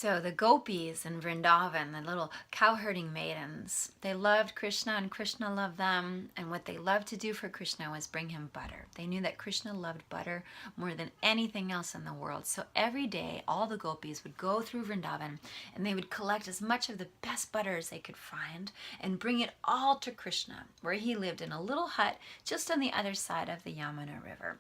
So the gopis in Vrindavan, the little cow-herding maidens, they loved Krishna and Krishna loved them. And what they loved to do for Krishna was bring him butter. They knew that Krishna loved butter more than anything else in the world. So every day, all the gopis would go through Vrindavan and they would collect as much of the best butter as they could find and bring it all to Krishna, where he lived in a little hut just on the other side of the Yamuna River.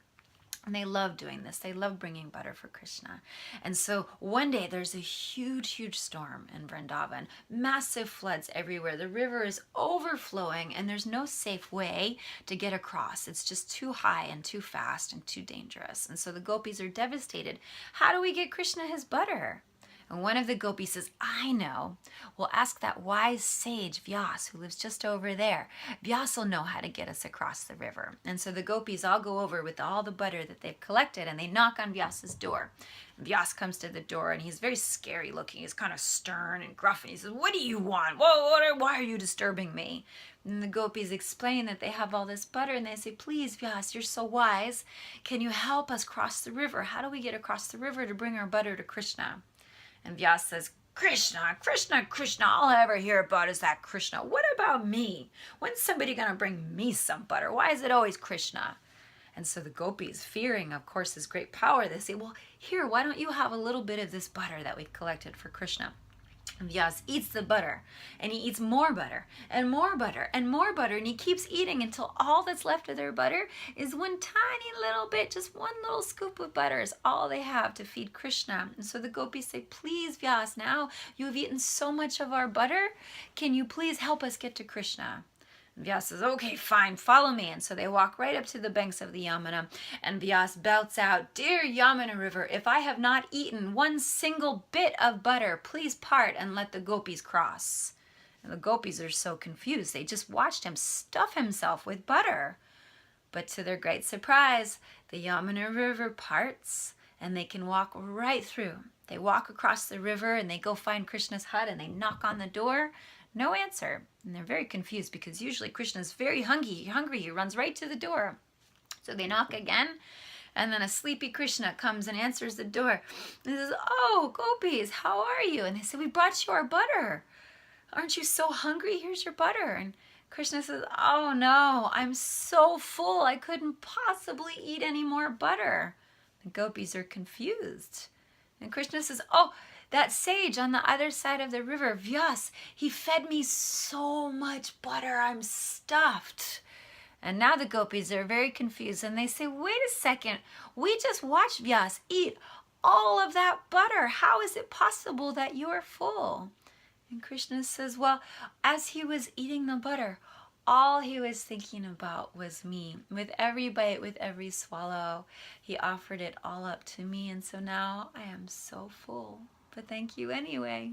And they love doing this. They love bringing butter for Krishna. And so one day there's a huge, huge storm in Vrindavan. Massive floods everywhere. The river is overflowing and there's no safe way to get across. It's just too high and too fast and too dangerous. And so the gopis are devastated. How do we get Krishna his butter? And one of the gopis says, I know. We'll ask that wise sage Vyaas, who lives just over there. Vyaas will know how to get us across the river. And so the gopis all go over with all the butter that they've collected and they knock on Vyaas's door. Vyaas comes to the door and he's very scary looking. He's kind of stern and gruff and he says, what do you want? Why are you disturbing me? And the gopis explain that they have all this butter and they say, please Vyaas, you're so wise. Can you help us cross the river? How do we get across the river to bring our butter to Krishna? And Vyaas says, Krishna, Krishna, Krishna, all I ever hear about is that Krishna. What about me? When's somebody going to bring me some butter? Why is it always Krishna? And so the gopis, fearing, of course, his great power, they say, well, here, why don't you have a little bit of this butter that we've collected for Krishna? And Vyaas eats the butter, and he eats more butter, and more butter, and more butter, and he keeps eating until all that's left of their butter is one tiny little bit, just one little scoop of butter is all they have to feed Krishna. And so the gopis say, please Vyaas, now you have eaten so much of our butter, can you please help us get to Krishna? And Vyaas says, okay, fine, follow me. And so they walk right up to the banks of the Yamuna, and Vyaas belts out, dear Yamuna River, if I have not eaten one single bit of butter, please part and let the gopis cross. And the gopis are so confused. They just watched him stuff himself with butter. But to their great surprise, the Yamuna River parts and they can walk right through. They walk across the river and they go find Krishna's hut and they knock on the door. No answer. And they're very confused because usually Krishna's very hungry. He runs right to the door. So they knock again, and then a sleepy Krishna comes and answers the door. And he says, oh, gopis, how are you? And they say, we brought you our butter. Aren't you so hungry? Here's your butter. And Krishna says, oh no, I'm so full. I couldn't possibly eat any more butter. The gopis are confused. And Krishna says, oh, that sage on the other side of the river, Vyaas, he fed me so much butter, I'm stuffed. And now the gopis are very confused and they say, wait a second, we just watched Vyaas eat all of that butter. How is it possible that you're full? And Krishna says, well, as he was eating the butter, all he was thinking about was me. With every bite, with every swallow, he offered it all up to me. And so now I am so full. But thank you anyway.